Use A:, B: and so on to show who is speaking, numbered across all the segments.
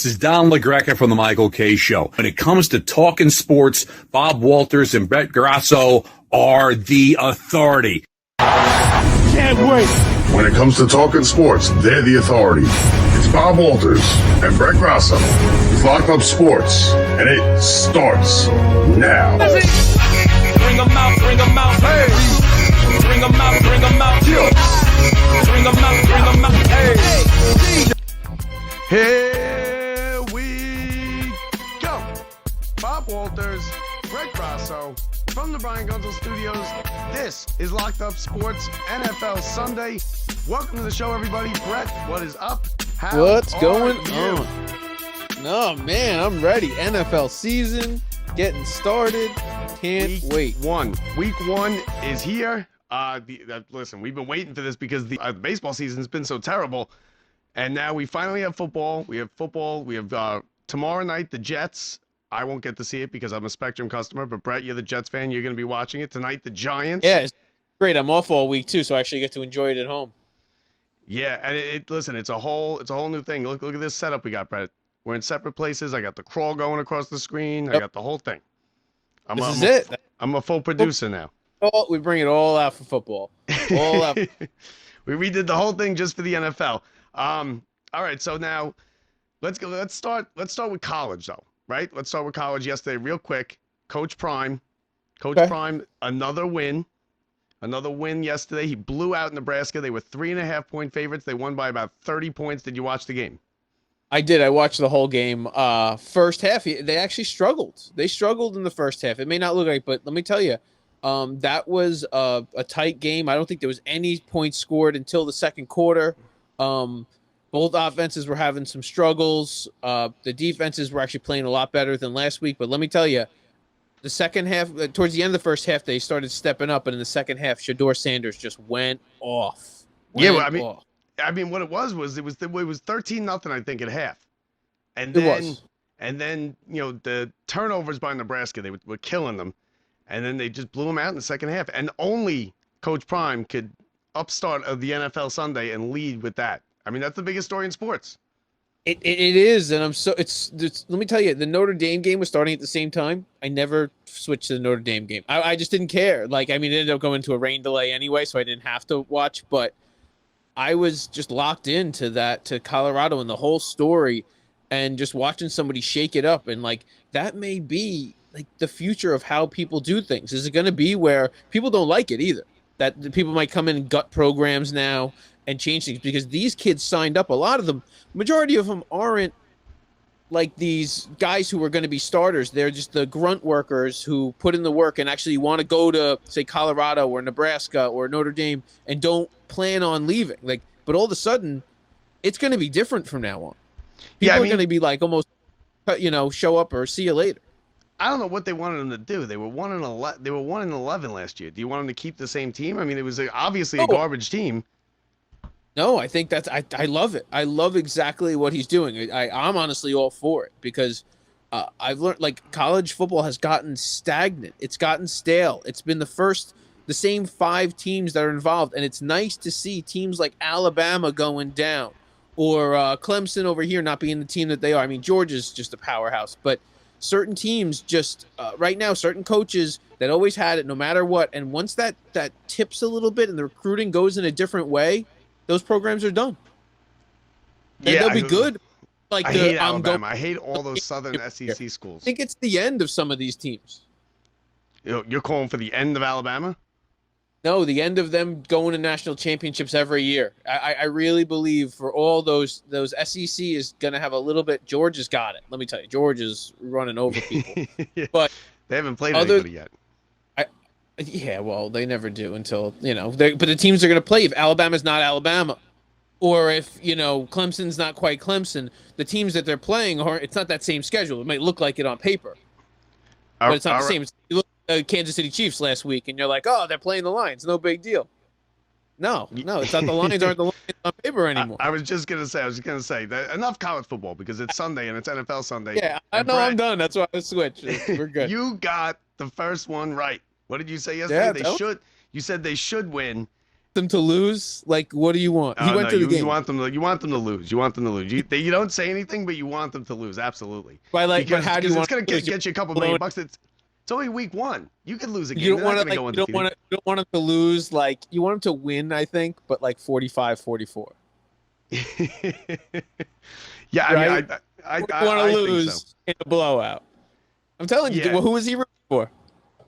A: This is Don LaGreca from the Michael K. Show. When it comes to talking sports, Bob Walters and Brett Grasso are the authority.
B: Can't wait.
C: When it comes to talking sports, they're the authority. It's Bob Walters and Brett Grasso. It's Locked Up Sports, and it starts now.
D: Bring them out, bring them out, hey. Bring them out, bring them out, bring them out, bring them out, hey.
B: Here we go. Bob Walters, Brett Grasso, from the Brian Gunzel Studios. This is Locked Up Sports NFL Sunday. Welcome to the show, everybody. Brett, what is up?
E: What's going on? No, man, I'm ready. NFL season getting started. Can't wait.
B: Week one is here. Listen, we've been waiting for this because the baseball season's been so terrible. And now we finally have football. We have tomorrow night, the Jets. I won't get to see it because I'm a Spectrum customer, but Brett, you're the Jets fan. You're going to be watching it tonight. The Giants.
E: Yeah, it's great. I'm off all week too, so I actually get to enjoy it at home.
B: Yeah, and listen, it's a whole new thing. Look at this setup we got, Brett. We're in separate places. I got the crawl going across the screen. Yep. I got the whole thing. I'm a full producer now.
E: Oh, we bring it all out for football. All out.
B: We redid the whole thing just for the NFL. All right, so now let's go. Let's start with college, though. Right? Let's start with college yesterday, real quick. Coach Prime, another win yesterday. He blew out Nebraska. They were 3.5-point favorites. They won by about 30 points. Did you watch the game?
E: I did. I watched the whole game. First half, they actually struggled. They struggled in the first half. It may not look like, but let me tell you, that was a tight game. I don't think there was any points scored until the second quarter. Both offenses were having some struggles. The defenses were actually playing a lot better than last week. But let me tell you, the second half, towards the end of the first half, they started stepping up. And in the second half, Shedeur Sanders just went off.
B: I mean, what it was 13-0, I think, at half. And then the turnovers by Nebraska, they were killing them. And then they just blew them out in the second half. And only Coach Prime could upstart of the NFL Sunday and lead with that. I mean, that's the biggest story in sports.
E: It is, and let me tell you, the Notre Dame game was starting at the same time. I never switched to the Notre Dame game. I just didn't care. It ended up going to a rain delay anyway, so I didn't have to watch. But I was just locked into to Colorado and the whole story, and just watching somebody shake it up. And that may be the future of how people do things. Is it going to be where people don't like it either? That the people might come in and gut programs now and change things, because these kids signed up. A lot of them, majority of them aren't like these guys who are going to be starters. They're just the grunt workers who put in the work and actually want to go to, say, Colorado or Nebraska or Notre Dame and don't plan on leaving. But all of a sudden, it's going to be different from now on. People are going to be almost, show up or see you later.
B: I don't know what they wanted them to do. They were 1-11. They were 1-11 last year. Do you want them to keep the same team? I mean, it was obviously a garbage team.
E: No, I think I love it. I love exactly what he's doing. I'm honestly all for it, because I've learned college football has gotten stagnant. It's gotten stale. It's been the same 5 teams that are involved, and it's nice to see teams like Alabama going down, or Clemson over here not being the team that they are. I mean, Georgia's just a powerhouse, but certain teams just right now, certain coaches that always had it no matter what, and once that tips a little bit and the recruiting goes in a different way, those programs are done. And they'll be good.
B: I hate Alabama. I hate all those Southern SEC schools.
E: I think it's the end of some of these teams.
B: You're calling for the end of Alabama?
E: No, the end of them going to national championships every year. I really believe for all those SEC is going to have a little bit. Georgia's got it. Let me tell you, Georgia's running over people.
B: Yeah.
E: But
B: they haven't played anybody yet.
E: Yeah, well, they never do until, but the teams are going to play. If Alabama's not Alabama, or if, Clemson's not quite Clemson, the teams that they're playing it's not that same schedule. It might look like it on paper, but it's not the same. You look at the Kansas City Chiefs last week, and you're like, oh, they're playing the Lions. No big deal. No, it's not. The Lions aren't the Lions on paper anymore.
B: I was just going to say that enough college football, because it's Sunday and it's NFL Sunday.
E: Yeah, I know. I'm done. That's why I switched. We're good.
B: You got the first one right. What did you say yesterday?
E: Yeah,
B: You said they should win,
E: them to lose? Like, what do you want? He went to the game.
B: You want them to lose. You want them to lose. You don't say anything, but you want them to lose. Absolutely.
E: But how do you want?
B: It's gonna get you a couple $1 million. It's only week 1. You could lose a game.
E: You don't want to you don't want them to lose. Like, you want them to win, I think, but like 45-44.
B: Yeah,
E: right?
B: I
E: want to lose
B: so.
E: in a blowout. I'm telling you. Well, who is he rooting for?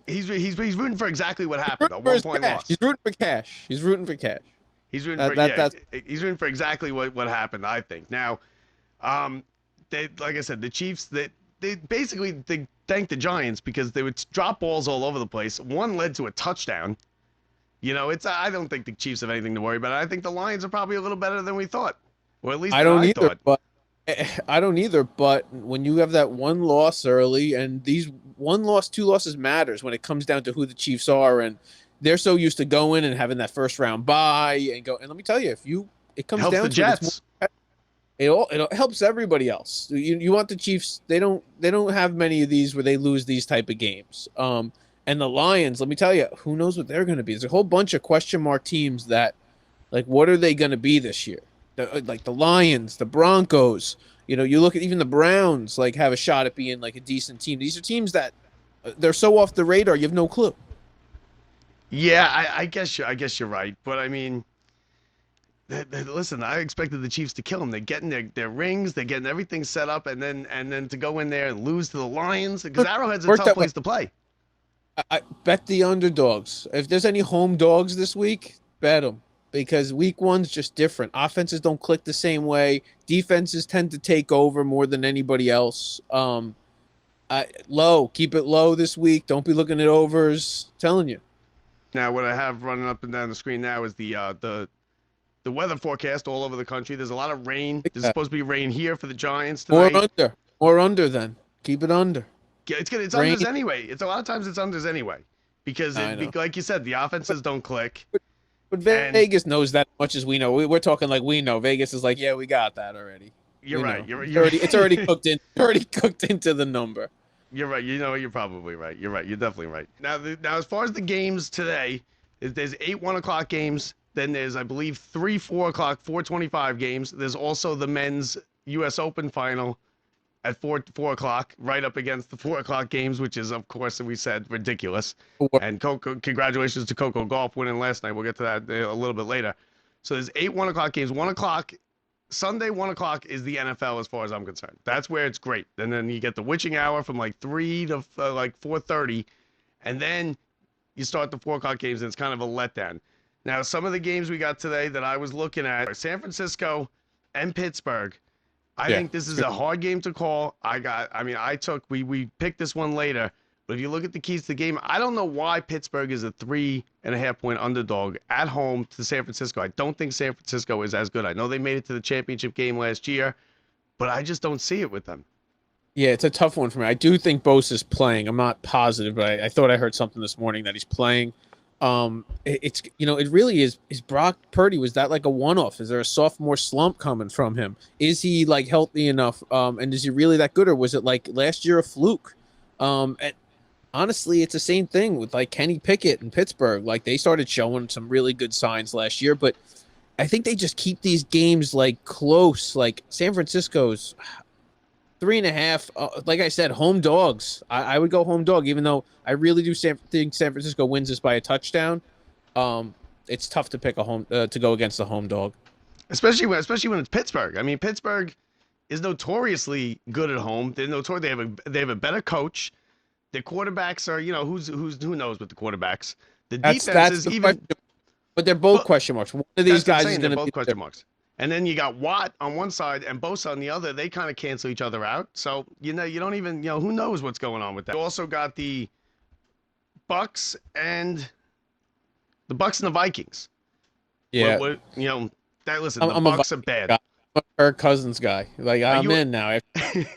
B: He's rooting for exactly what happened. A 1 point loss.
E: He's rooting for cash. He's rooting for cash.
B: He's rooting he's rooting for exactly what happened. I think now, like I said, the Chiefs they basically thanked the Giants because they would drop balls all over the place. One led to a touchdown. I don't think the Chiefs have anything to worry about. I think the Lions are probably a little better than we thought, or at least I don't either.
E: But I don't either. But when you have that one loss early, and these 1 loss, 2 losses matters when it comes down to who the Chiefs are, and they're so used to going and having that first round bye and go. And let me tell you, it comes
B: helps
E: down
B: the
E: to
B: Jets.
E: It helps everybody else. You want the Chiefs. They don't have many of these where they lose these type of games. And the Lions, let me tell you, who knows what they're going to be? There's a whole bunch of question mark teams that, like, what are they going to be this year? Like the Lions, the Broncos. You look at even the Browns, like, have a shot at being like a decent team. These are teams that they're so off the radar, you have no clue.
B: Yeah, I guess you're right, but I mean, listen, I expected the Chiefs to kill them. They're getting their rings, they're getting everything set up, and then to go in there and lose to the Lions, because Arrowhead's a tough place to play.
E: I bet the underdogs. If there's any home dogs this week, bet them, because week 1's just different. Offenses don't click the same way. Defenses tend to take over more than anybody else. Keep it low this week. Don't be looking at overs. I'm telling you.
B: Now, what I have running up and down the screen now is the weather forecast all over the country. There's a lot of rain. There's supposed to be rain here for the Giants tonight.
E: More under then. Keep it under.
B: Yeah, it's unders anyway. It's a lot of times it's unders anyway, because like you said, the offenses don't click.
E: But Vegas knows that as much as we know. We're talking like we know. Vegas is like, yeah, we got that already.
B: You're right.
E: It's already cooked in. Already cooked into the number.
B: You're right. You're probably right. You're right. You're definitely right. Now, as far as the games today, there's 8 1 o'clock games. Then there's, I believe, 3 4 o'clock, 4:25 games. There's also the men's U.S. Open final at 4 o'clock, right up against the 4 o'clock games, which is, of course, we said, ridiculous. And congratulations to Coco Golf winning last night. We'll get to that a little bit later. So there's 8 1 o'clock games. 1 o'clock Sunday, 1 o'clock is the NFL as far as I'm concerned. That's where it's great. And then you get the witching hour from like 3 to like 4:30, and then you start the 4 o'clock games, and it's kind of a letdown. Now, some of the games we got today that I was looking at are San Francisco and Pittsburgh. I think this is a hard game to call. We picked this one later, but if you look at the keys to the game, I don't know why Pittsburgh is a 3.5 point underdog at home to San Francisco. I don't think San Francisco is as good. I know they made it to the championship game last year, but I just don't see it with them.
E: Yeah, it's a tough one for me. I do think Bosa's playing. I'm not positive, but I thought I heard something this morning that he's playing. It really is Brock Purdy, was that like a one-off? Is there a sophomore slump coming from him? Is he like healthy enough? And is he really that good, or was it like last year a fluke? And honestly, it's the same thing with like Kenny Pickett in Pittsburgh. Like, they started showing some really good signs last year, but I think they just keep these games like close. Like San Francisco's 3.5. Like I said, home dogs. I would go home dog, even though I really do think San Francisco wins this by a touchdown. It's tough to pick a home to go against the home dog,
B: especially when it's Pittsburgh. I mean, Pittsburgh is notoriously good at home. They have a better coach. Their quarterbacks are, who knows with the quarterbacks. The defense is even.
E: But they're both question marks. One of these guys is going to be
B: both question marks. And then you got Watt on one side and Bosa on the other. They kind of cancel each other out. So, you don't even, who knows what's going on with that. You also got the Bucks and the Vikings.
E: Yeah.
B: The Bucks are bad.
E: I'm a Kirk Cousins guy. Like, I'm in now.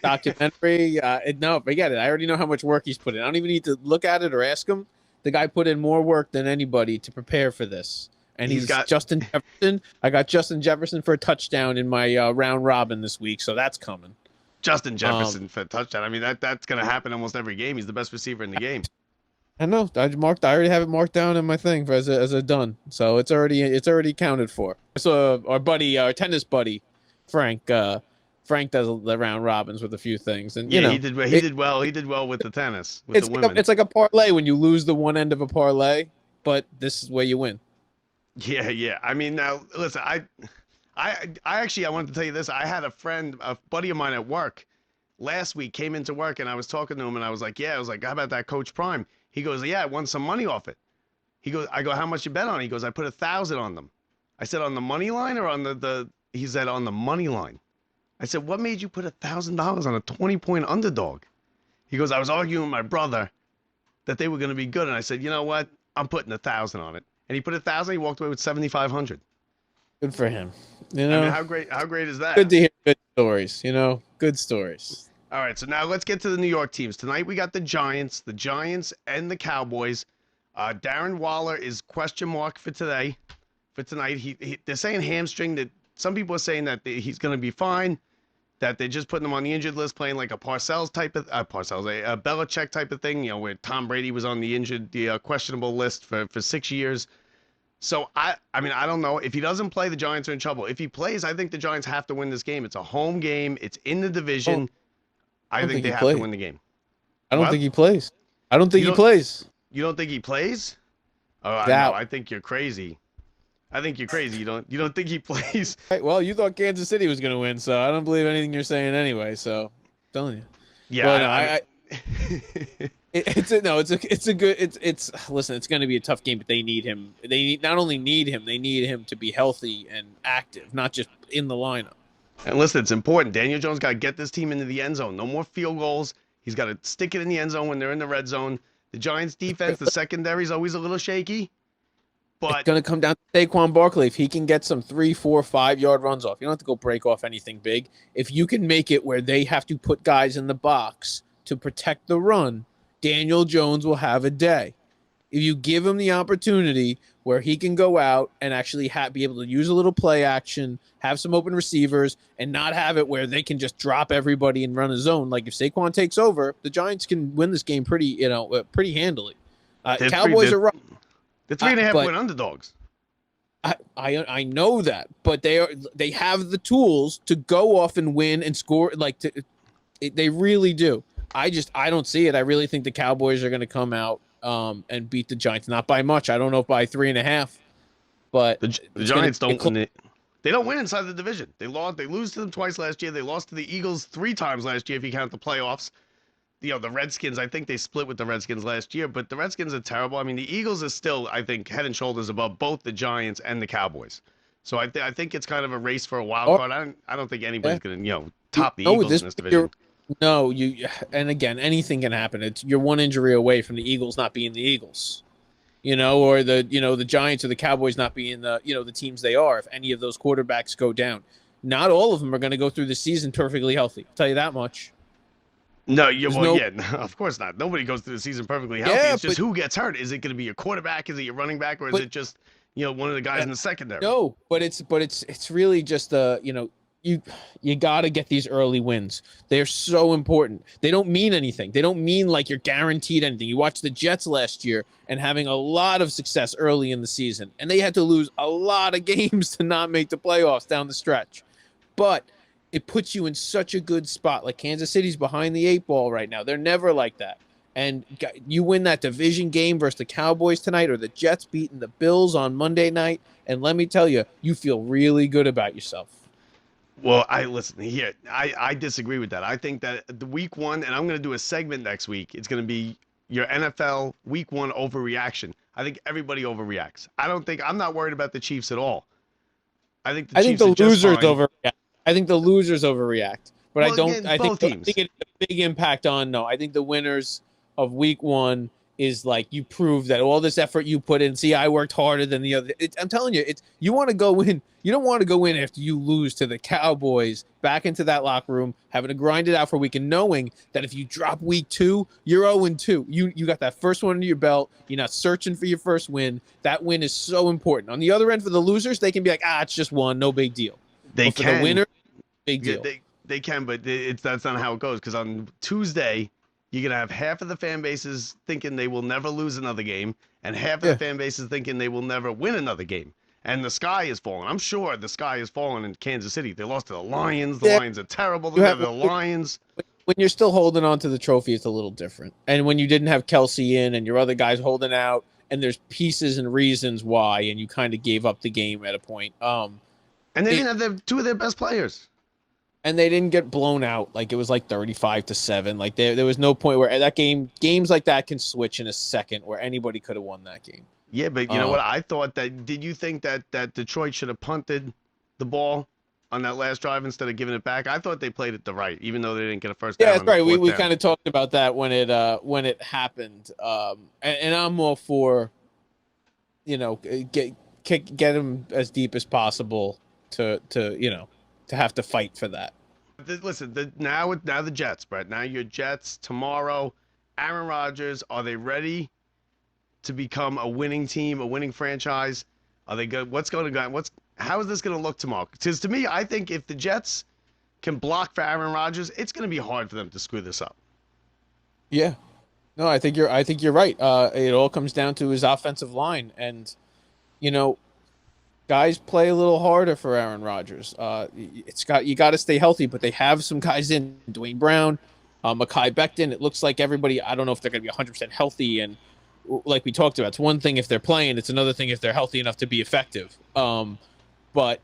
E: Documentary. No, forget it. I already know how much work he's put in. I don't even need to look at it or ask him. The guy put in more work than anybody to prepare for this. And he's got Justin Jefferson. I got Justin Jefferson for a touchdown in my round robin this week, so that's coming.
B: Justin Jefferson for a touchdown. I mean, that's going to happen almost every game. He's the best receiver in the game.
E: I know. I already have it marked down in my thing as a done. So it's already accounted for. So our buddy, our tennis buddy, Frank. Frank does the round robins with a few things, and
B: Yeah, he did. He did well. He did well with the tennis with the women.
E: it's like a parlay when you lose the one end of a parlay, but this is where you win.
B: Yeah, yeah. I mean, now listen, I actually I wanted to tell you this. I had a buddy of mine at work last week came into work, and I was talking to him, and I was like, yeah, I was like, how about that Coach Prime? He goes, yeah, I won some money off it. I go, how much you bet on it? He goes, I put 1,000 on them. I said, on the money line or on the? He said, on the money line. I said, what made you put $1,000 on a 20-point underdog? He goes, I was arguing with my brother that they were going to be good, and I said, you know what? I'm putting 1,000 on it. And he put 1,000. He walked away with 7,500.
E: Good for him. You know,
B: I mean, how great is that?
E: good to hear good stories. You know, good stories.
B: All right, so now let's get to the New York teams. Tonight we got the Giants and the Cowboys. Darren Waller is question mark for today. For tonight, they're saying hamstring. That some people are saying that he's going to be fine. That they're just putting him on the injured list, playing like a Parcells type of a Belichick type of thing. You know, where Tom Brady was on the questionable list for 6 years. So I mean, I don't know if he doesn't play, the Giants are in trouble. If he plays, I think the Giants have to win this game. It's a home game. It's in the division. I think they have to win the game.
E: I don't think he plays. I don't think he plays.
B: You don't think he plays? Oh, I think you're crazy. I think you're crazy. You don't think he plays?
E: Right, well, you thought Kansas City was going to win, so I don't believe anything you're saying anyway. So, I'm telling you.
B: Yeah,
E: it's listen, it's going to be a tough game, but they need him. Not only need him, they need him to be healthy and active, not just in the lineup.
B: And listen, it's important. Daniel Jones got to get this team into the end zone. No more field goals. He's got to stick it in the end zone when they're in the red zone. The Giants defense, the secondary is always a little shaky. But
E: it's going to come down to Saquon Barkley. If he can get some 3, 4, 5-yard runs off, you don't have to go break off anything big. If you can make it where they have to put guys in the box to protect the run, Daniel Jones will have a day. If you give him the opportunity where he can go out and actually be able to use a little play action, have some open receivers, and not have it where they can just drop everybody and run a zone. Like if Saquon takes over, the Giants can win this game pretty handily. Cowboys are rough.
B: The 3.5-point underdogs.
E: I know that, but they have the tools to go off and win and score. They really do. I don't see it. I really think the Cowboys are going to come out and beat the Giants, not by much. I don't know if by 3.5, but
B: the Giants don't win it. They don't win inside the division. They lose to them twice last year. They lost to the Eagles 3 times last year if you count the playoffs. You know, the Redskins, I think they split with the Redskins last year, but the Redskins are terrible. I mean, the Eagles are still, I think, head and shoulders above both the Giants and the Cowboys. So I think it's kind of a race for a wild card. I don't think anybody's going to, top the Eagles in this division.
E: And again, anything can happen. You're one injury away from the Eagles not being the Eagles, or the Giants or the Cowboys not being the teams they are. If any of those quarterbacks go down, not all of them are going to go through the season perfectly healthy. I'll tell you that much.
B: No, of course not. Nobody goes through the season perfectly healthy. It's just who gets hurt. Is it going to be your quarterback? Is it your running back, or is it just one of the guys in the secondary?
E: No, but it's really just you got to get these early wins. They're so important. They don't mean anything. They don't mean like you're guaranteed anything. You watch the Jets last year and having a lot of success early in the season, and they had to lose a lot of games to not make the playoffs down the stretch. But it puts you in such a good spot. Like Kansas City's behind the 8 ball right now. They're never like that. And you win that division game versus the Cowboys tonight, or the Jets beating the Bills on Monday night, and let me tell you, you feel really good about yourself.
B: Well, I disagree with that. I think that the week 1, and I'm going to do a segment next week, it's going to be your NFL week 1 overreaction. I think everybody overreacts. I'm not worried about the Chiefs at all. I think the losers
E: overreact. I think the losers overreact, but I think it's a big impact on. No, I think the winners of week 1 is like you prove that all this effort you put in. See, I worked harder than the other. I'm telling you, you want to go in. You don't want to go in after you lose to the Cowboys back into that locker room, having to grind it out for a week and knowing that if you drop week 2, you're 0-2. You got that first one under your belt. You're not searching for your first win. That win is so important. On the other end, for the losers, they can be like, it's just one, no big deal.
B: For the
E: winner, big deal.
B: They can, but that's not how it goes. Because on Tuesday, you're going to have half of the fan bases thinking they will never lose another game, and half of the fan bases thinking they will never win another game. And the sky is falling. I'm sure the sky is falling in Kansas City. They lost to the Lions. The Lions are terrible. They're the Lions.
E: When you're still holding on to the trophy, it's a little different. And when you didn't have Kelsey in and your other guys holding out, and there's pieces and reasons why, and you kind of gave up the game at a point.
B: And they didn't have two of their best players.
E: And they didn't get blown out. Like, it was like 35-7. Like, there was no point where that games like that can switch in a second where anybody could have won that game.
B: Yeah, but you know what? I thought did you think that Detroit should have punted the ball on that last drive instead of giving it back? I thought they played it right, even though they didn't get a first down.
E: Yeah, that's right. We kind of talked about that when it happened. And I'm all for, get them as deep as possible to have to fight for that.
B: Listen, now the Jets, Brett. Now your Jets tomorrow. Aaron Rodgers, are they ready to become a winning team, a winning franchise? Are they good? What's going to go? How is this going to look tomorrow? Because to me, I think if the Jets can block for Aaron Rodgers, it's going to be hard for them to screw this up.
E: Yeah, no, I think you're right. It all comes down to his offensive line, and guys play a little harder for Aaron Rodgers. You got to stay healthy, but they have some guys in Dwayne Brown, Mekhi Becton. It looks like everybody. I don't know if they're going to be 100% healthy, and like we talked about, it's one thing if they're playing, it's another thing if they're healthy enough to be effective. But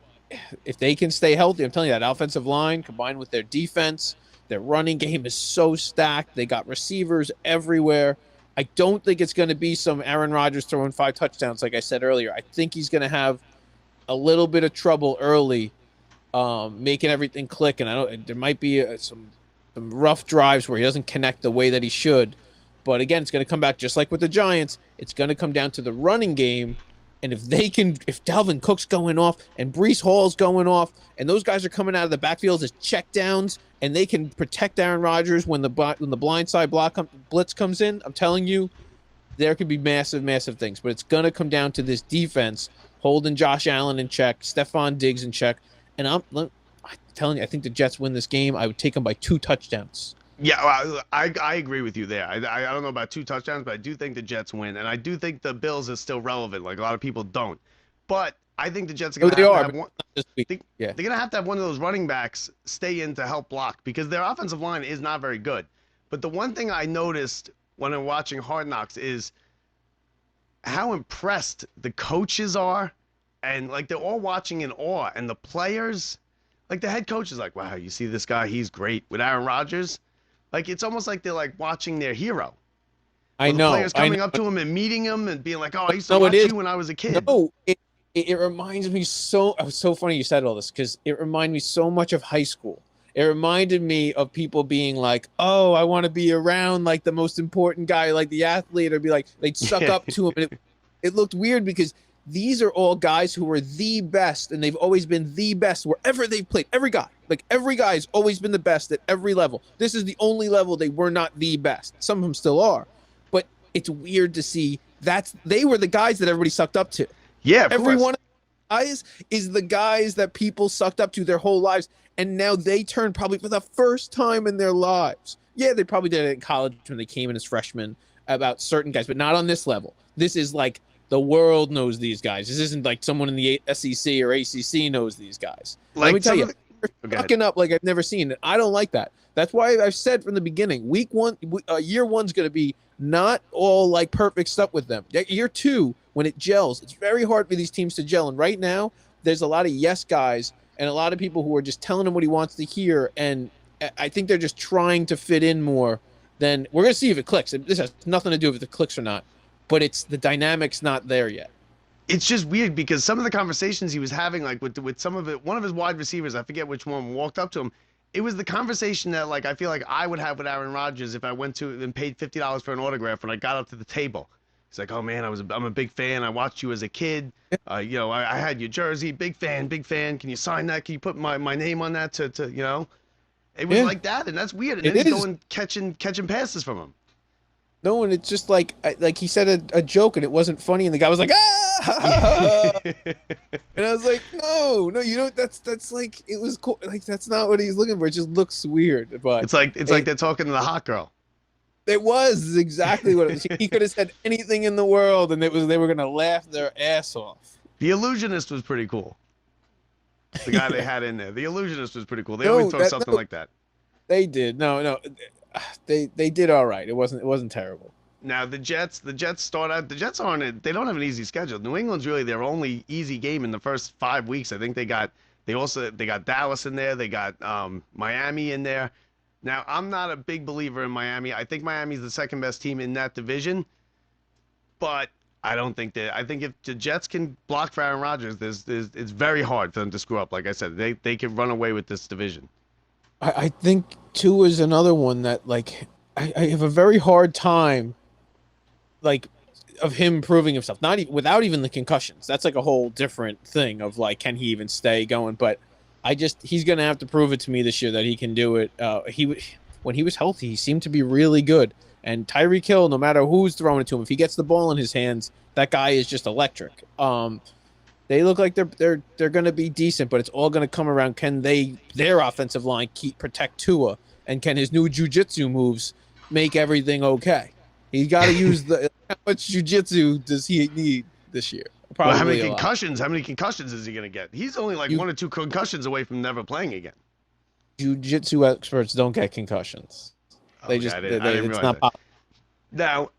E: if they can stay healthy, I'm telling you, that offensive line combined with their defense, their running game is so stacked. They got receivers everywhere. I don't think it's going to be some Aaron Rodgers throwing 5 touchdowns, like I said earlier. I think he's going to have a little bit of trouble early, making everything click. And there might be some rough drives where he doesn't connect the way that he should. But again, it's going to come back just like with the Giants. It's going to come down to the running game. And if Dalvin Cook's going off and Breece Hall's going off, and those guys are coming out of the backfields as checkdowns, and they can protect Aaron Rodgers when the blindside blitz comes in, I'm telling you, there could be massive, massive things. But it's going to come down to this defense holding Josh Allen in check, Stephon Diggs in check. And I'm telling you, I think the Jets win this game. I would take them by 2 touchdowns.
B: Yeah, I agree with you there. I don't know about 2 touchdowns, but I do think the Jets win, and I do think the Bills is still relevant. Like a lot of people don't, but I think the Jets are going to have one. They're going to have one of those running backs stay in to help block because their offensive line is not very good. But the one thing I noticed when I'm watching Hard Knocks is how impressed the coaches are, and like they're all watching in awe, and the players, like the head coach is like, "Wow, you see this guy? He's great." With Aaron Rodgers. Like, it's almost like they're, like, watching their hero.
E: I know.
B: Players coming up to him and meeting him and being like, oh, I used to watch you when I was a kid.
E: No, it reminds me so – it was so funny you said all this because it reminded me so much of high school. It reminded me of people being like, oh, I want to be around, like, the most important guy, like the athlete, or be like – they'd suck up to him. And it looked weird because these are all guys who are the best, and they've always been the best wherever they've played. Every guy. Like, every guy has always been the best at every level. This is the only level they were not the best. Some of them still are. But it's weird to see they were the guys that everybody sucked up to.
B: Yeah,
E: every one of the guys is the guys that people sucked up to their whole lives. And now they turn probably for the first time in their lives. Yeah, they probably did it in college when they came in as freshmen about certain guys, but not on this level. This is like the world knows these guys. This isn't like someone in the SEC or ACC knows these guys.
B: Like,
E: let me tell you. Fucking up like I've never seen it. I don't like that. That's why I've said from the beginning, year 1's going to be not all like perfect stuff with them. Year 2, when it gels, it's very hard for these teams to gel. And right now, there's a lot of yes guys and a lot of people who are just telling him what he wants to hear. And I think they're just trying to fit in more than we're going to see if it clicks. This has nothing to do with if it clicks or not, but it's the dynamic's not there yet.
B: It's just weird because some of the conversations he was having, like with some of it, one of his wide receivers, I forget which one, walked up to him. It was the conversation that, like, I feel like I would have with Aaron Rodgers if I went to and paid $50 for an autograph when I got up to the table. He's like, "Oh man, I'm a big fan. I watched you as a kid. I had your jersey. Big fan. Can you sign that? Can you put my name on that to It was like that, and that's weird. And then he's going catching passes from him.
E: No, and it's just like he said a joke and it wasn't funny, and the guy was like, ah! And I was like, no, you don't. That's like it was cool. Like that's not what he's looking for. It just looks weird. But
B: it's like they're talking to the hot girl.
E: It was exactly what it was. He could have said anything in the world, and they were gonna laugh their ass off.
B: The illusionist was pretty cool. The guy they had in there. The illusionist was pretty cool. They
E: No,
B: always throw something like that.
E: They did. No, they did all right. It wasn't terrible.
B: Now the Jets start out. The Jets they don't have an easy schedule. New England's really their only easy game in the first 5 weeks. I think they got Dallas in there. They got Miami in there. Now I'm not a big believer in Miami. I think Miami's the second best team in that division, but I don't think that. I think if the Jets can block for Aaron Rodgers, it's very hard for them to screw up. Like I said, they can run away with this division.
E: I think two is another one that like I have a very hard time like of him proving himself, without even the concussions. That's like a whole different thing of like, can he even stay going? But he's gonna have to prove it to me this year that he can do it. When he was healthy, he seemed to be really good. And Tyreek Hill, no matter who's throwing it to him, if he gets the ball in his hands, that guy is just electric. They look like they're gonna be decent, but it's all gonna come around. Can their offensive line protect Tua, and can his new jiu-jitsu moves make everything okay? He's got to use how much jiu-jitsu does he need this year? Probably
B: How many concussions is he going to get? He's only like 1 or 2 concussions away from never playing again.
E: Jiu-jitsu experts don't get concussions. They just it's not possible.
B: Now,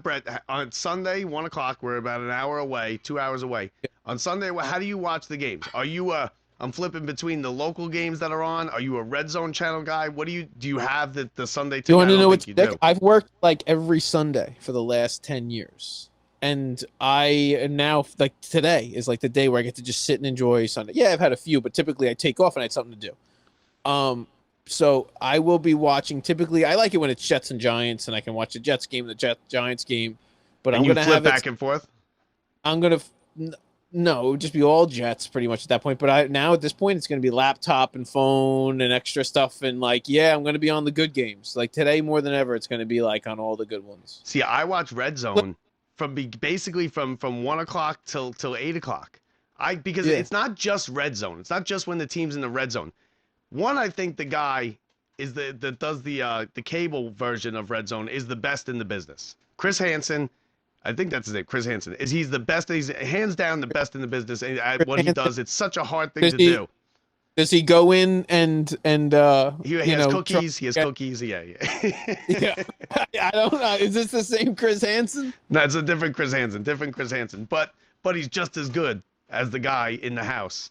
B: Brett, on Sunday, 1 o'clock, we're about an hour away, 2 hours away. On Sunday, how do you watch the games? Are you I'm flipping between the local games that are on. Are you a red zone channel guy? What do you have the Sunday?
E: Do you want to know what's I've worked like every Sunday for the last 10 years. And I now, like, today is like the day where I get to just sit and enjoy Sunday. Yeah, I've had a few, but typically I take off and I have something to do. So I will be watching. Typically, I like it when it's Jets and Giants, and I can watch the Jets game, the Giants game. But I'm going to have
B: back and forth.
E: I'm going to no, it would just be all Jets pretty much at that point. But now at this point, it's going to be laptop and phone and extra stuff. And like, yeah, I'm going to be on the good games. Like today, more than ever, it's going to be like on all the good ones.
B: See, I watch Red Zone basically from 1 o'clock till 8 o'clock. Because it's not just Red Zone. It's not just when the team's in the red zone. One, I think the guy that does the cable version of Red Zone is the best in the business. Chris Hansen. I think that's his name, Chris Hansen. He's the best. He's hands down the best in the business at what he does. It's such a hard thing to do.
E: Does he go in and
B: he has cookies? He has cookies. Yeah.
E: Yeah. I don't know. Is this the same Chris Hansen?
B: No, it's a different Chris Hansen. But he's just as good as the guy in the house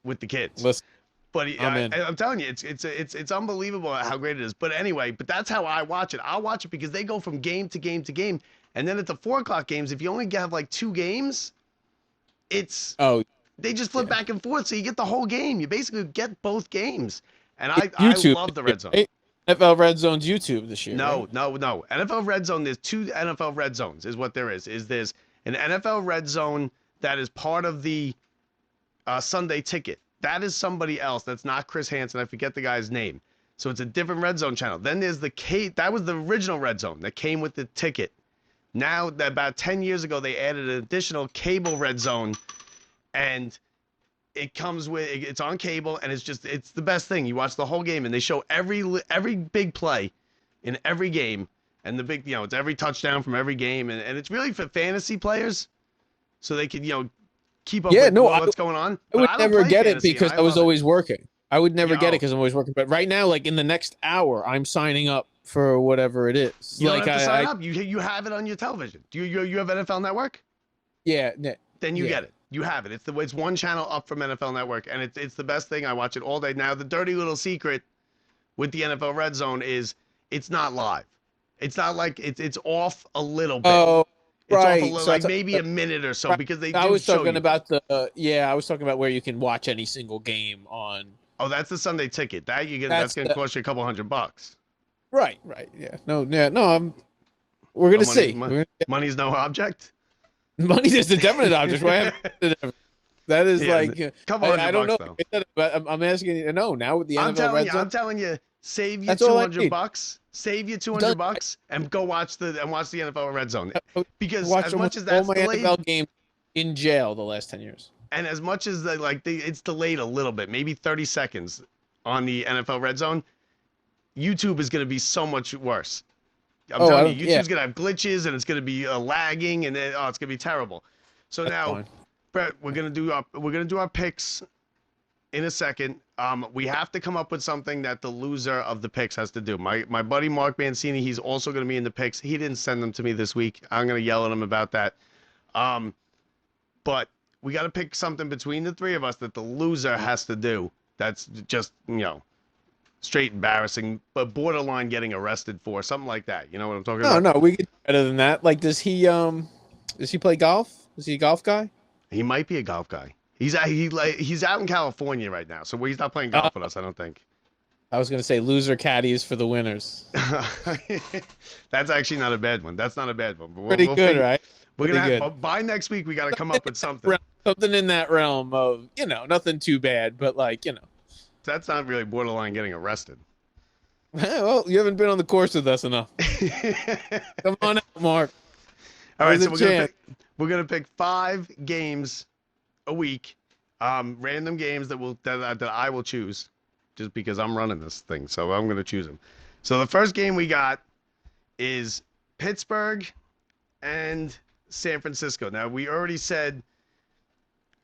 B: with the kids.
E: Listen,
B: but I'm telling you, it's unbelievable how great it is. But anyway, that's how I watch it. I'll watch it because they go from game to game to game. And then at the 4 o'clock games, if you only have like 2 games, they just flip back and forth, so you get the whole game. You basically get both games. And I love the Red Zone.
E: NFL Red Zone's YouTube this year.
B: No.
E: Right?
B: No. NFL Red Zone, there's 2 NFL Red Zones is what there is. There's an NFL Red Zone that is part of the Sunday Ticket. That is somebody else. That's not Chris Hansen. I forget the guy's name. So it's a different Red Zone channel. Then there's that was the original Red Zone that came with the ticket. Now, about 10 years ago, they added an additional cable Red Zone, and it comes with it's on cable, and it's the best thing. You watch the whole game, and they show every big play in every game, and it's every touchdown from every game, and it's really for fantasy players, so they can keep up with what's going on.
E: I would never get it because I was always working. I would never get it because I'm always working. But right now, like in the next hour, I'm signing up for whatever it is.
B: You don't have to sign up. You have it on your television. Do you have NFL Network?
E: Yeah.
B: Then you get it. You have it. It's one channel up from NFL Network, and it's the best thing. I watch it all day. Now, the dirty little secret with the NFL Red Zone is it's not live. It's not like it's off a little bit.
E: Oh,
B: it's
E: right.
B: Off a little, like maybe a minute or so because they.
E: I was talking about I was talking about where you can watch any single game on.
B: Oh, that's the Sunday Ticket. That's going to cost you a couple $100.
E: Right. Yeah. No. We're gonna see.
B: Money's no object.
E: Money is a definite object. That is
B: couple $100.
E: I don't know. But I'm asking you. No, now with the NFL Red Zone,
B: I'm telling you, save you $200. Save you $200 and go watch the NFL Red Zone. Because as much as that's delayed,
E: NFL game in jail the last 10 years.
B: And as much as it's delayed a little bit, maybe 30 seconds on the NFL Red Zone, YouTube is going to be so much worse. I'm
E: I
B: telling
E: don't-
B: you,
E: yeah.
B: YouTube's gonna have glitches and it's gonna be lagging, and then, it's gonna be terrible. So
E: That's
B: now,
E: fine.
B: Brett, we're gonna do our picks in a second. We have to come up with something that the loser of the picks has to do. My buddy Mark Mancini, he's also gonna be in the picks. He didn't send them to me this week. I'm gonna yell at him about that. But we got to pick something between the three of us that the loser has to do. That's just, straight embarrassing, but borderline getting arrested for something like that. You know what I'm talking
E: No,
B: about?
E: no, we could do better than that. Like, does he play golf? Is he a golf guy?
B: He might be a golf guy. He's out in California right now, so he's not playing golf with us, I don't think.
E: I was gonna say loser caddies for the winners.
B: That's actually not a bad one. That's not a bad one. But
E: Pretty good, right?
B: We're
E: Pretty
B: gonna
E: good.
B: by next week we got to come up with something.
E: Something in that realm of, nothing too bad, but
B: That's not really borderline getting arrested.
E: well, you haven't been on the course with us enough. Come on out, Mark.
B: All right,
E: There's
B: so
E: a
B: we're gonna pick 5 games a week, random games that I will choose, just because I'm running this thing, so I'm gonna choose them. So the first game we got is Pittsburgh and San Francisco. Now we already said,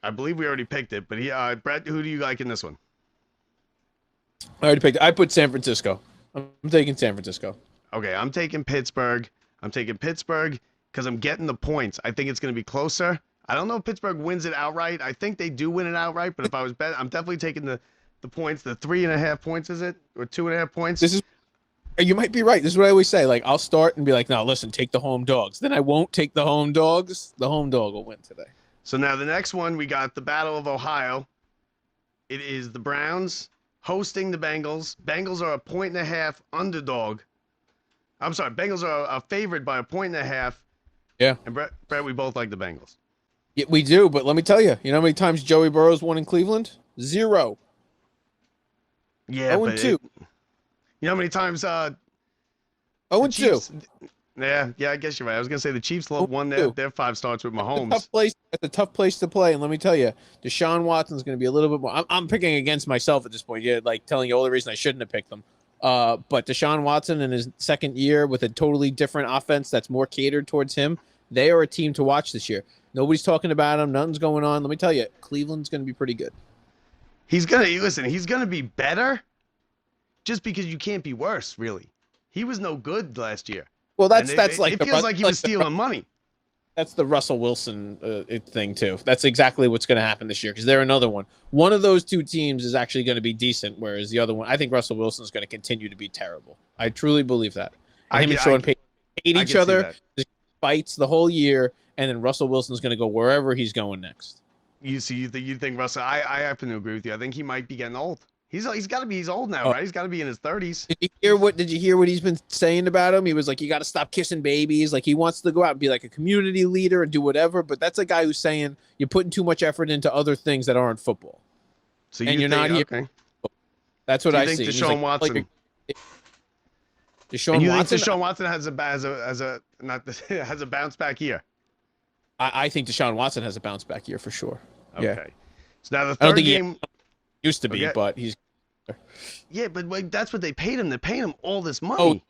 B: I believe we already picked it, but Brett, who do you like in this one?
E: I already picked. I put San Francisco. I'm taking San Francisco.
B: Okay, I'm taking Pittsburgh. I'm taking Pittsburgh because I'm getting the points. I think it's going to be closer. I don't know if Pittsburgh wins it outright. I think they do win it outright, but if I was bet, I'm definitely taking the points. The 3.5 points, is it? Or 2.5 points?
E: You might be right. This is what I always say. Like, I'll start and be like, no, listen, take the home dogs. Then I won't take the home dogs. The home dog will win today.
B: So now the next one, we got the Battle of Ohio. It is the Browns hosting the Bengals. Bengals are a 1.5 underdog. I'm sorry, Bengals are favored by a 1.5.
E: Yeah.
B: And Brett, we both like the Bengals.
E: Yeah, we do, but let me tell you, you know how many times Joey Burrow's won in Cleveland? 0.
B: Yeah,
E: 0-2.
B: you know how many times
E: 0-2.
B: Yeah, I guess you're right. I was gonna say the Chiefs won their 5 starts with Mahomes.
E: It's a tough place to play, and let me tell you, Deshaun Watson's going to be a little bit more. I'm picking against myself at this point. Yeah, like telling you all the reason I shouldn't have picked them. But Deshaun Watson in his second year with a totally different offense that's more catered towards him, they are a team to watch this year. Nobody's talking about him. Nothing's going on. Let me tell you, Cleveland's going to be pretty good.
B: He's gonna be better, just because you can't be worse. Really, he was no good last year.
E: Well,
B: It feels like he was stealing money.
E: That's the Russell Wilson thing too. That's exactly what's going to happen this year because they're another one. One of those two teams is actually going to be decent, whereas the other one, I think Russell Wilson is going to continue to be terrible. I truly believe that. Him and Sean Payton hate each other, just fights the whole year, and then Russell Wilson's going to go wherever he's going next.
B: You think Russell? I happen to agree with you. I think he might be getting old. He's old now, right? He's got to be in his 30s.
E: Did you hear what he's been saying about him? He was like, you got to stop kissing babies. Like, he wants to go out and be like a community leader and do whatever. But that's a guy who's saying you're putting too much effort into other things that aren't football.
B: So
E: you're not here.
B: Okay.
E: That's what I see.
B: Deshaun Watson.
E: Deshaun Watson.
B: Deshaun Watson has a bounce back year.
E: I think Deshaun Watson has a bounce back year for sure.
B: Okay.
E: Yeah.
B: So now the
E: I don't
B: third
E: think
B: game
E: he used to be, but he's.
B: Yeah, but like, that's what they paid him. They're paying him all this money.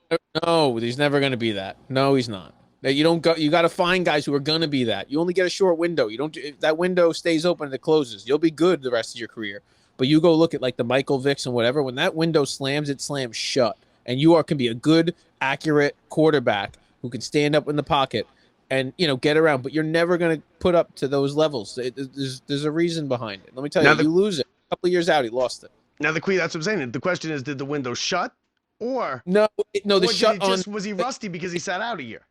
E: No, he's never going to be that. No, he's not. You don't go. You got to find guys who are going to be that. You only get a short window. You don't. If that window stays open and it closes, you'll be good the rest of your career. But you go look at like the Michael Vicks and whatever. When that window slams, it slams shut, and you can be a good, accurate quarterback who can stand up in the pocket and get around. But you're never going to put up to those levels. There's a reason behind it. Let me tell you, you lose it. A couple of years out, he lost it.
B: Now that's what I'm saying. The question is, did the window shut, or
E: no? The shut
B: was he rusty because he sat out a year?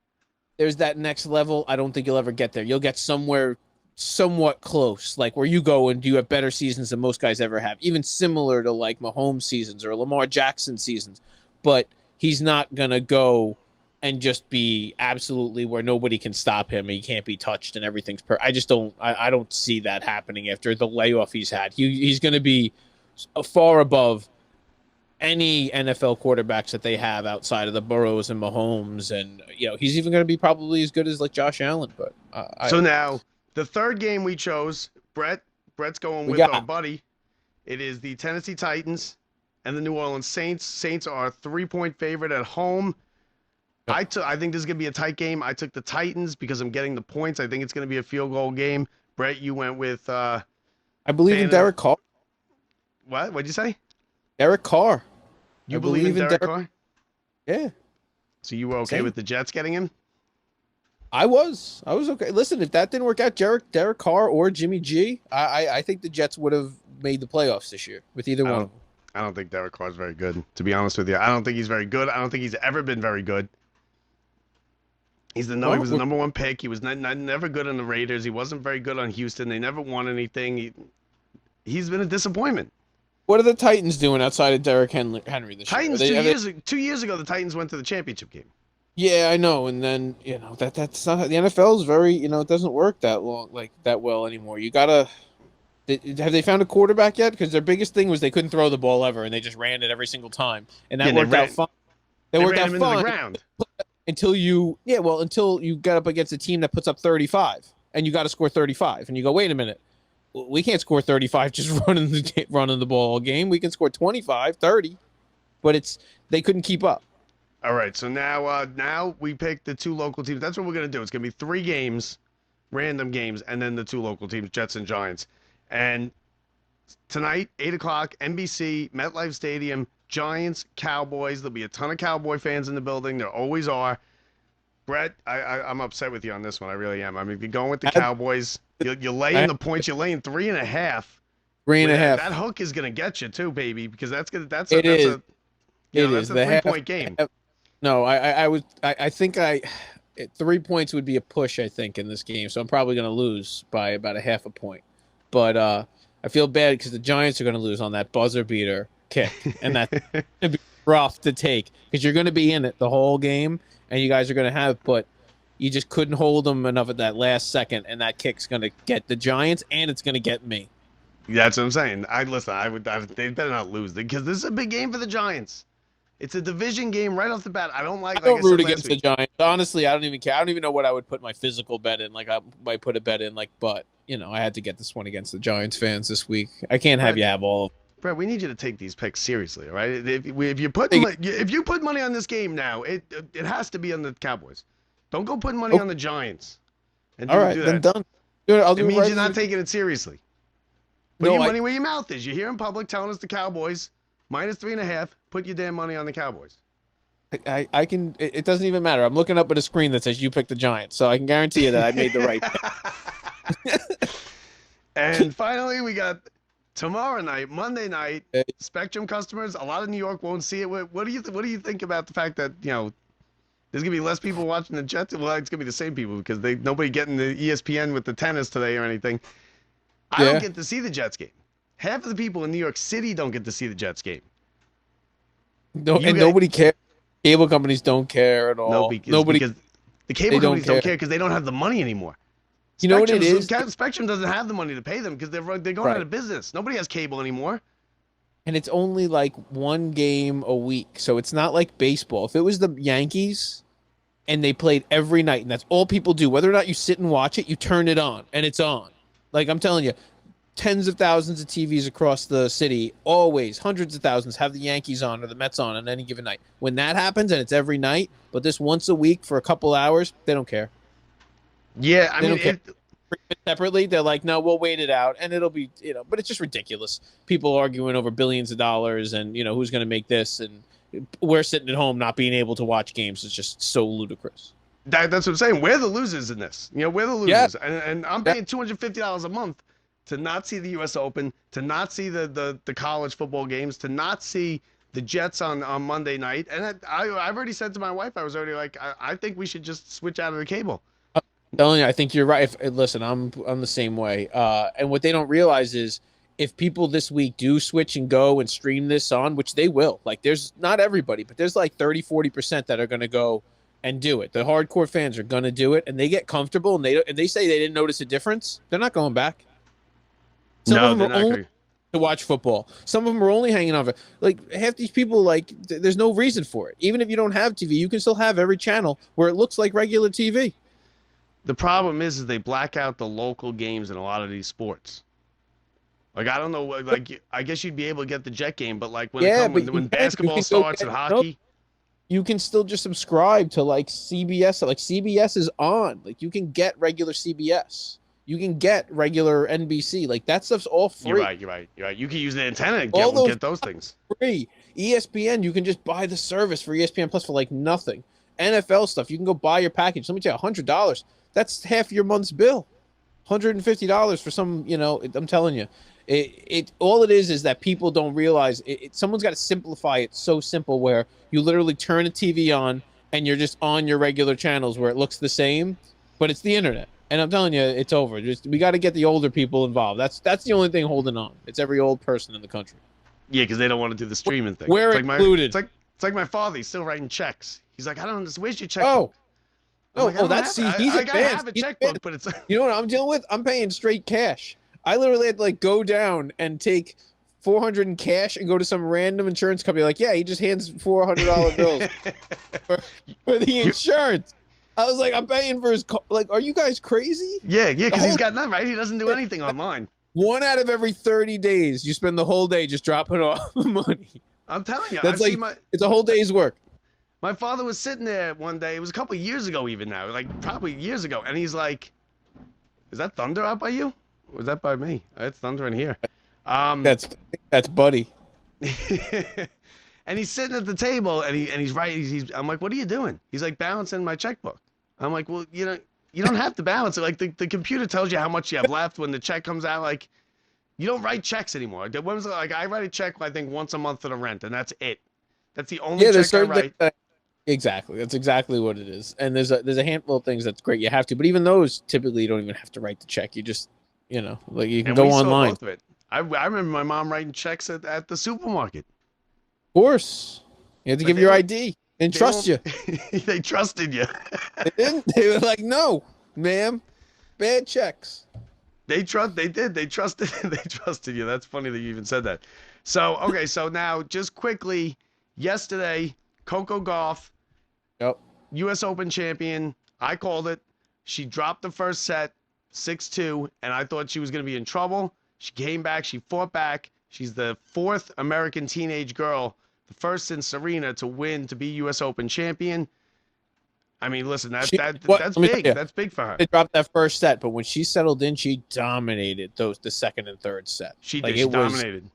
E: There's that next level. I don't think you'll ever get there. You'll get somewhere somewhat close, like where you go and you have better seasons than most guys ever have, even similar to like Mahomes seasons or Lamar Jackson seasons. But he's not gonna go and just be absolutely where nobody can stop him and he can't be touched and everything's I just don't. I don't see that happening after the layoff he's had. He's gonna be far above any NFL quarterbacks that they have outside of the Burrows and Mahomes, and he's even going to be probably as good as like Josh Allen. But
B: so now the third game we chose, Brett's going with our buddy. It is the Tennessee Titans and the New Orleans Saints. Saints are a 3-point favorite at home. I think this is gonna be a tight game. I took the Titans because I'm getting the points. I think it's gonna be a field goal game. Brett, you went with
E: I believe in
B: fan of-
E: Derek Carr.
B: what? What'd you say?
E: Derek Carr.
B: You
E: I
B: believe in Derek Carr?
E: Yeah.
B: So you were okay
E: Same.
B: with the Jets getting him?
E: I was okay. Listen, if that didn't work out, Derek Carr or Jimmy G, I think the Jets would have made the playoffs this year with either one of them.
B: I don't think Derek Carr's very good, to be honest with you. I don't think he's very good. I don't think he's ever been very good. He was the number one pick. He was never good on the Raiders. He wasn't very good on Houston. They never won anything. He's been a disappointment.
E: What are the Titans doing outside of Derrick Henry this
B: Titans
E: year?
B: 2 years ago, the Titans went to the championship game.
E: Yeah, I know. And then, that's not the NFL is very, it doesn't work that well anymore. You gotta. Have they found a quarterback yet? Because their biggest thing was they couldn't throw the ball ever, and they just ran it every single time, and that worked out fine.
B: They worked out fine into the ground
E: until you got up against a team that puts up 35, and you got to score 35, and you go, wait a minute, we can't score 35 just running the ball all game. We can score 25, 30, but they couldn't keep up.
B: All right, so now we pick the two local teams. That's what we're gonna do. It's gonna be 3 games, random games, and then the 2 local teams, Jets and Giants. And tonight, 8 o'clock, NBC, MetLife Stadium, Giants, Cowboys. There'll be a ton of Cowboy fans in the building. There always are. Brett, I'm upset with you on this one. I really am. I mean, if you're going with the Cowboys, you're laying the points. You're laying 3.5.
E: 3.5.
B: That hook is gonna get you too, baby, because that's a 3-point game.
E: No, I think 3 points would be a push, I think, in this game. So I'm probably going to lose by about a half a point. But I feel bad because the Giants are going to lose on that buzzer beater kick, and that's going to be rough to take because you're going to be in it the whole game, and you guys are going to have. But you just couldn't hold them enough at that last second, and that kick's going to get the Giants, and it's going to get me.
B: That's what I'm saying. They better not lose because this is a big game for the Giants. It's a division game right off the bat. I don't
E: root against the Giants. Honestly, I don't even care. I don't even know what I would put my physical bet in. Like I might put a bet in, but I had to get this one against the Giants fans this week. I can't have you have all of them.
B: Brett, we need you to take these picks seriously, all right? If you put money on this game now, it has to be on the Cowboys. Don't go putting money on the Giants.
E: All right, then done. It
B: means you're not taking it seriously. Put your money where your mouth is. You're here in public telling us the Cowboys minus 3.5. Put your damn money on the Cowboys.
E: I can. It doesn't even matter. I'm looking up at a screen that says you picked the Giants, so I can guarantee you that I made the right pick.
B: And finally, we got tomorrow night, Monday night. Spectrum customers. A lot of New York won't see it. What do you think about the fact that there's gonna be less people watching the Jets? Well, it's gonna be the same people because nobody getting the ESPN with the tennis today or anything. I don't get to see the Jets game. Half of the people in New York City don't get to see the Jets game.
E: Nobody cares. Cable companies don't care at all.
B: Because the cable companies don't care because they don't have the money anymore.
E: You know what it is?
B: Spectrum doesn't have the money to pay them because they're going out of business. Nobody has cable anymore.
E: And it's only like one game a week, so it's not like baseball. If it was the Yankees and they played every night, and that's all people do, whether or not you sit and watch it, you turn it on, and it's on. Like I'm telling you, tens of thousands of TVs across the city, always hundreds of thousands have the Yankees on or the Mets on any given night. When that happens, and it's every night, but this once a week for a couple hours, they don't care.
B: Yeah, I mean,
E: separately, they're like, no, we'll wait it out, and it'll be, but it's just ridiculous. People arguing over billions of dollars, and who's going to make this, and we're sitting at home not being able to watch games. It's just so ludicrous.
B: That's what I'm saying. We're the losers in this. We're the losers, and I'm paying $250 a month to not see the U.S. Open, to not see the college football games, to not see the Jets on Monday night. And I've already said to my wife, I was already like, I think we should just switch out of the cable.
E: I'm telling you, I think you're right. Listen, I'm the same way. And what they don't realize is if people this week do switch and go and stream this on, which they will, like there's not everybody, but there's like 30-40% that are going to go and do it. The hardcore fans are going to do it, and they get comfortable, and they say they didn't notice a difference. They're not going back. Some of them are only to watch football. Some of them are only hanging on for like half these people. Like there's no reason for it. Even if you don't have TV, you can still have every channel where it looks like regular TV.
B: The problem is they black out the local games in a lot of these sports. Like I don't know, like I guess you'd be able to get the Jet game, but like when basketball starts and hockey,
E: you can still just subscribe to like CBS. Like CBS is on. Like you can get regular CBS. You can get regular NBC. Like that stuff's all free.
B: You're right. You're right. You're right. You can use the antenna and
E: All
B: get those things.
E: Free. ESPN, you can just buy the service for ESPN Plus for like nothing. NFL stuff, you can go buy your package. Let me tell you, $100. That's half your month's bill. $150 for some, I'm telling you. All it is that people don't realize someone's got to simplify it so simple where you literally turn a TV on and you're just on your regular channels where it looks the same, but it's the internet. And I'm telling you, it's over. We got to get the older people involved. That's the only thing holding on. It's every old person in the country.
B: Yeah, because they don't want to do the streaming thing.
E: We're included.
B: It's like my father. He's still writing checks. He's like, I don't understand. Where's your check?
E: He's
B: I gotta have a checkbook, but it's.
E: You know what I'm dealing with? I'm paying straight cash. I literally had to like go down and take $400 in cash and go to some random insurance company. Like, yeah, he just hands $400 bills for the insurance. I was like, I'm paying for his like, are you guys crazy?
B: Yeah, because he's got none, right? He doesn't do anything online. 1
E: out of every 30 days, you spend the whole day just dropping off money.
B: I'm telling you,
E: that's it's a whole day's work.
B: My father was sitting there one day. It was a couple of years ago, even now, like probably years ago, and he's like, "Is that thunder out by you? Or was that by me? It's thunder in here."
E: That's Buddy.
B: And he's sitting at the table, and he's writing. I'm like, "What are you doing?" He's like, "Balancing my checkbook." I'm like, "Well, you don't have to balance it. Like the computer tells you how much you have left when the check comes out. Like, you don't write checks anymore. When was it, like I write a check, I think once a month for the rent, and that's it. That's the only check I write."
E: Exactly. That's exactly what it is. And there's a handful of things that's great. You have to, but even those typically you don't even have to write the check. You just, like you can go online.
B: Both of it. I remember my mom writing checks at the supermarket.
E: Of course. You had to give your ID and trust you.
B: They trusted you.
E: They didn't. They were like, no, ma'am, bad checks.
B: They did. They trusted you. That's funny that you even said that. So, okay. So now just quickly, yesterday, Coco Gauff, U.S. Open champion. I called it. She dropped the first set, 6-2, and I thought she was going to be in trouble. She came back. She fought back. She's the 4th American teenage girl, the first since Serena to win to be U.S. Open champion. I mean, listen, that's big. That's big for her.
E: They dropped that first set, but when she settled in, she dominated the second and third set.
B: She did. She dominated.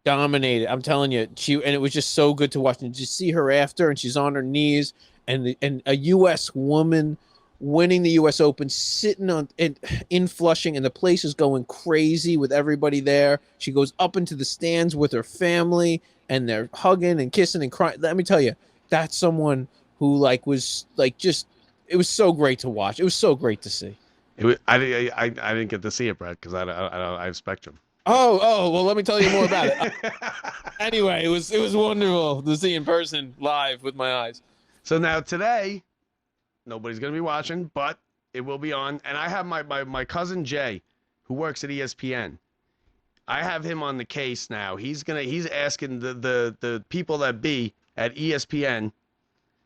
E: Dominated. I'm telling you, and it was just so good to watch. And just see her after, and she's on her knees, and a U.S. woman winning the U.S. Open, sitting in Flushing, and the place is going crazy with everybody there. She goes up into the stands with her family, and they're hugging and kissing and crying. Let me tell you, that's someone who was just. It was so great to watch. It was so great to see.
B: I didn't get to see it, Brett, because I have Spectrum.
E: Oh, well, let me tell you more about it. Anyway, it was wonderful to see in person live with my eyes.
B: So now today, nobody's going to be watching, but it will be on. And I have my cousin Jay, who works at ESPN. I have him on the case now. He's asking the people that be at ESPN,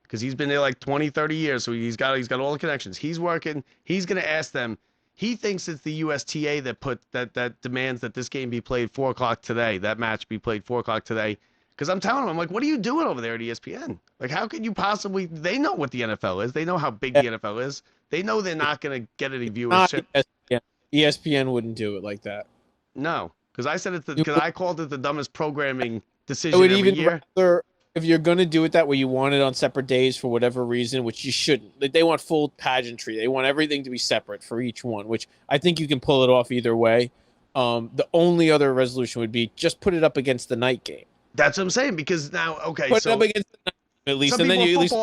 B: because he's been there like 20, 30 years, so he's got all the connections. He's working. He's going to ask them. He thinks it's the USTA that demands that this game be played 4 o'clock today. That match be played 4 o'clock today. Because I'm telling him, I'm like, what are you doing over there at ESPN? Like, how could you possibly? They know what the NFL is. They know how big the NFL is. They know they're not going to get any viewership.
E: ESPN wouldn't do it like that.
B: No, because I said because I called it the dumbest programming decision every year.
E: If you're going to do it that way, you want it on separate days for whatever reason, which you shouldn't. They want full pageantry. They want everything to be separate for each one, which I think you can pull it off either way. The only other resolution would be just put it up against the night game.
B: That's what I'm saying, because now, okay,
E: put it up against the night game at least,
B: some
E: and then you at least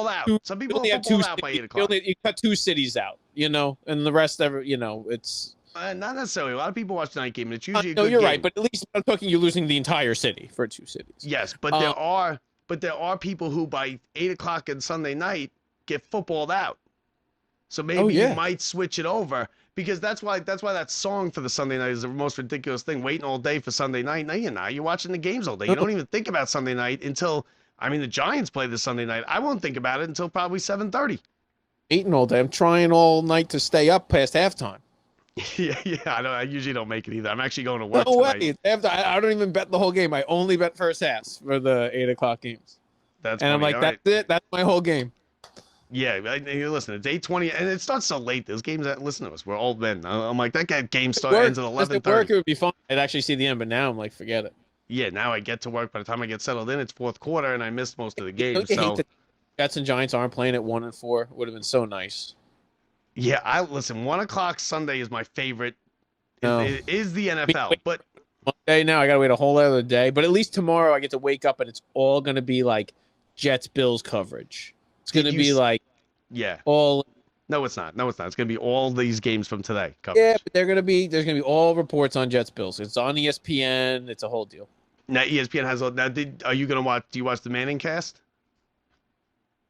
B: some people football out by 8 o'clock.
E: You cut 2 cities out, and the rest of it, it's.
B: Not necessarily. A lot of people watch the night game, and it's usually a good
E: you're
B: game.
E: right, but at least I'm talking you're losing the entire city for 2 cities.
B: Yes, but there are people who by 8 o'clock on Sunday night get footballed out. So maybe you might switch it over, because that's why that song for the Sunday night is the most ridiculous thing. Waiting all day for Sunday night. No, you're not. You're watching the games all day. You don't even think about Sunday night until the Giants play this Sunday night. I won't think about it until probably 7:30.
E: Eating all day. I'm trying all night to stay up past halftime.
B: Yeah. I usually don't make it either. I'm actually going to work
E: tonight.
B: Way.
E: I don't even bet the whole game. I only bet first half for the 8 o'clock games.
B: That's
E: and I'm
B: funny.
E: like,
B: All
E: that's
B: right.
E: it. That's my whole game.
B: Yeah, listen, it's 8:20, and it starts so late. Those games that listen to us, we're old men. I'm like, that game ends at
E: Just at work,
B: 11:30.
E: it would be fun. I'd actually see the end, but now I'm like, forget it.
B: Yeah, now I get to work. By the time I get settled in, it's fourth quarter, and I missed most of the game.
E: Don't you hate
B: So
E: that Jets and Giants aren't playing at 1 and 4? Would have been so nice.
B: yeah, I listen. 1 o'clock Sunday is my favorite.
E: No.
B: It is the NFL, but
E: Monday now, I gotta wait a whole other day. But at least tomorrow, I get to wake up and it's all gonna be like Jets Bills coverage. It's gonna
B: Did you
E: be
B: s-
E: like
B: yeah,
E: all.
B: no, it's not. No, it's not. It's gonna be all these games from today. Coverage.
E: Yeah, but there's gonna be all reports on Jets Bills. It's on ESPN. It's a whole deal.
B: Now ESPN has. Now, are you gonna watch? Do you watch the Manning cast?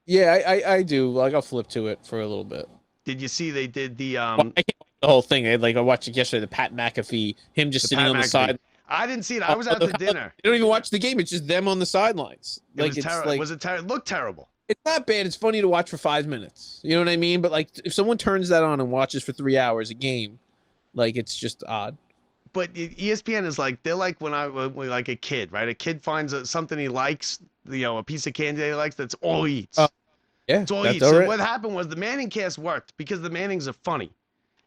E: Yeah, I do. Like I'll flip to it for a little bit.
B: Did you see they did the
E: I can't watch the whole thing. I watched it yesterday. The Pat McAfee, him just sitting
B: Pat
E: on the
B: McAfee.
E: side.
B: I didn't see it. I was out to dinner.
E: They don't even watch the game. It's just them on the sidelines.
B: It
E: Like
B: was
E: it's
B: terrible.
E: like
B: Was it terrible? It looked terrible.
E: it's not bad. It's funny to watch for 5 minutes. You know what I mean? But like if someone turns that on and watches for 3 hours a game, like it's just odd.
B: But ESPN is like they're like when like a kid, right? A kid finds something he likes, a piece of candy he likes. That's all he eats.
E: Oh, Yeah,
B: That's all he
E: that's
B: eats.
E: all
B: So
E: right.
B: what happened was the Manning cast worked because the Mannings are funny,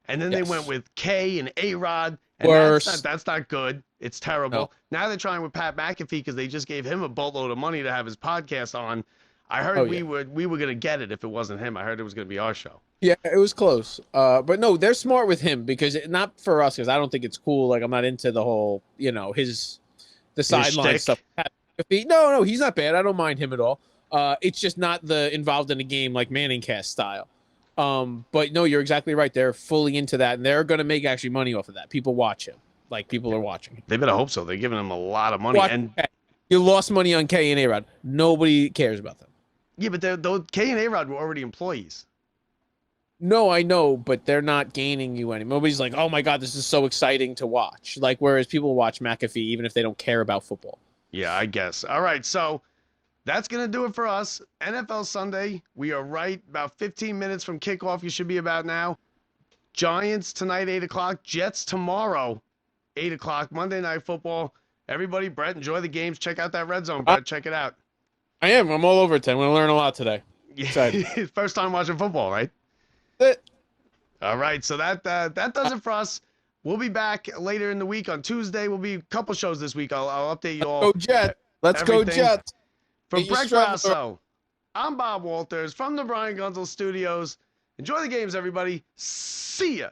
B: and then they
E: Yes.
B: went with K and A-Rod. And
E: Worse.
B: that's not good. It's terrible.
E: No.
B: Now they're trying with Pat McAfee because they just gave him a boatload of money to have his podcast on. I heard
E: Oh,
B: we
E: yeah.
B: were gonna get it if it wasn't him. I heard it was gonna be our show.
E: Yeah, it was close. But no, they're smart with him because not for us because I don't think it's cool. Like I'm not into the whole, the sideline
B: shtick?
E: stuff. No, he's not bad. I don't mind him at all. It's just not the involved in the game like Manning cast style. But no, you're exactly right. They're fully into that, and they're going to make actually money off of that. People watch him. Like people are watching him.
B: They better hope so. They're giving him a lot of money.
E: Watch
B: And
E: K. You lost money on K and A-Rod. Nobody cares about them.
B: yeah, but those K and A-Rod were already employees.
E: No, I know, but they're not gaining you any. Nobody's like, oh my God, this is so exciting to watch. Like, whereas people watch McAfee even if they don't care about football.
B: Yeah, I guess. All right, so that's going to do it for us. NFL Sunday. We are right about 15 minutes from kickoff. You should be about now. Giants tonight, 8 o'clock. Jets tomorrow, 8 o'clock. Monday Night Football. Everybody, Brett, enjoy the games. Check out that Red Zone, Brett. Check it out.
E: I am. I'm all over it. I'm going to learn a lot today. Excited.
B: First time watching football, right?
E: That's it.
B: All right, so that does it for us. We'll be back later in the week on Tuesday. We'll be a couple shows this week. I'll update you all.
E: Go Jets. Let's go
B: Everything.
E: Jets.
B: For
E: Get your
B: Brett
E: struggle.
B: Grasso, I'm Bob Walters from the Brian Gunzel Studios. Enjoy the games, everybody. See ya.